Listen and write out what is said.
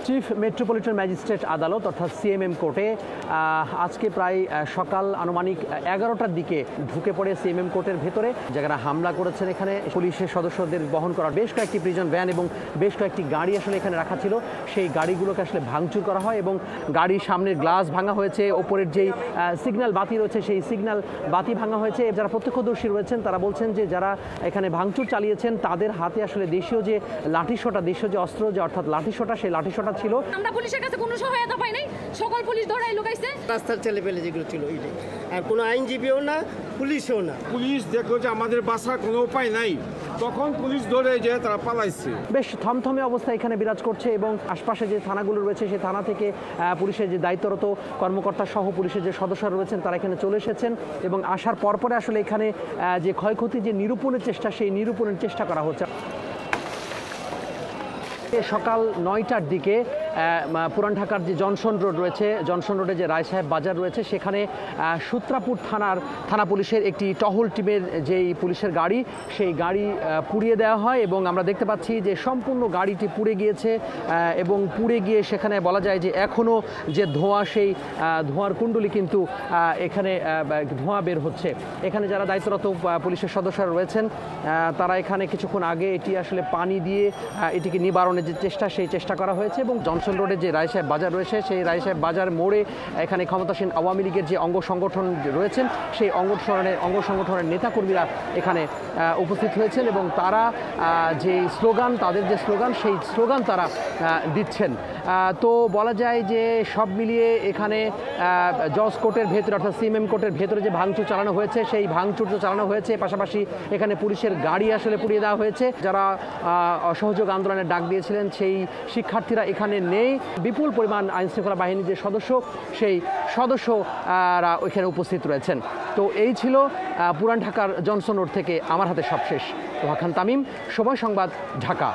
Chief metropolitan magistrate আদালত অর্থাৎ CMM কোর্টে আজকে প্রায় সকাল আনুমানিক 11টার দিকে ঢুকে পড়ে সিএমএম কোর্টের ভেতরে, যারা হামলা করেছেন এখানে পুলিশের সদস্যদের বহন করা বেশ কয়েকটি প্রিজন ভ্যান এবং বেশ কয়েকটি গাড়ি আসলে এখানে রাখা ছিল। সেই গাড়িগুলোকে আসলে ভাঙচুর করা হয় এবং গাড়ির সামনের গ্লাস ভাঙা হয়েছে, ওপরের যেই সিগন্যাল বাতি রয়েছে সেই সিগন্যাল বাতি ভাঙা হয়েছে। যারা প্রত্যক্ষদর্শী রয়েছেন তারা বলছেন যে যারা এখানে ভাঙচুর চালিয়েছেন তাদের হাতে আসলে দেশীয় যে লাঠিসোঁটা, দেশীয় যে অস্ত্র যে অর্থাৎ লাঠিসোঁটা, সেই লাঠিসোঁটা ছিল। আমরা পুলিশের কাছে কোনো সহায়তা পাই নাই, সকল পুলিশ ধরাই লুকাইছে। রাস্তার ছেলেপেলে যেগুলো ছিল এইটাই, আর কোনো আইনজীবীও না, পুলিশও না। পুলিশ দেখলো যে আমাদের বাঁচার কোনো উপায় নাই, তখন পুলিশ ধরে যে তারা পালাইছে। বেশ থমথমে অবস্থা এখানে বিরাজ করছে এবং আশপাশে যে থানাগুলো রয়েছে সেই থানা থেকে পুলিশের যে দায়িত্বরত কর্মকর্তা সহ পুলিশের যে সদস্যরা রয়েছেন তারা এখানে চলে এসেছেন এবং আসার পরপরে আসলে এখানে যে ক্ষয়ক্ষতি যে নিরূপণের চেষ্টা, সেই নিরূপণের চেষ্টা করা হচ্ছে। সকাল 9টার দিকে পুরান ঢাকার যে জনসন রোড রয়েছে, জনসন রোডে যে রায় সাহেব বাজার রয়েছে, সেখানে সূত্রাপুর থানা পুলিশের একটি টহল টিমের যেই পুলিশের গাড়ি, সেই গাড়ি পুড়িয়ে দেওয়া হয় এবং আমরা দেখতে পাচ্ছি যে সম্পূর্ণ গাড়িটি পুড়ে গিয়েছে এবং পুড়ে গিয়ে সেখানে বলা যায় যে এখনও যে ধোঁয়া, সেই ধোঁয়ার কুণ্ডলি কিন্তু এখানে ধোঁয়া বের হচ্ছে। এখানে যারা দায়িত্বরত পুলিশের সদস্যরা রয়েছেন তারা এখানে কিছুক্ষণ আগে এটি আসলে পানি দিয়ে এটিকে নিবারণের যে চেষ্টা, সেই চেষ্টা করা হয়েছে এবং জনসন রোডে যে রায় সাহেব বাজার রয়েছে সেই রায় সাহেব বাজার মোড়ে এখানে ক্ষমতাসীন আওয়ামী লীগের যে অঙ্গ সংগঠন রয়েছেন সেই অঙ্গ সংগঠনের নেতাকর্মীরা এখানে উপস্থিত হয়েছেন এবং তারা যে স্লোগান, তাদের যে স্লোগান, সেই স্লোগান তারা দিচ্ছেন। তো বলা যায় যে সব মিলিয়ে এখানে জজ কোর্টের ভেতরে অর্থাৎ সিএমএম কোর্টের ভেতরে যে ভাঙচুর চালানো হয়েছে সেই ভাঙচুর তো চালানো হয়েছে, পাশাপাশি এখানে পুলিশের গাড়ি আসলে পুড়িয়ে দেওয়া হয়েছে। যারা অসহযোগ আন্দোলনের ডাক দিয়েছিলেন সেই শিক্ষার্থীরা এখানে নেই। বিপুল পরিমাণ আইনশৃঙ্খলা বাহিনীর যে সদস্য, সেই সদস্যরা ওইখানে উপস্থিত রয়েছেন। তো এই ছিল পুরান ঢাকার জনসন রোড থেকে আমার হাতে সবশেষ। তোহা খান তামিম, সময় সংবাদ, ঢাকা।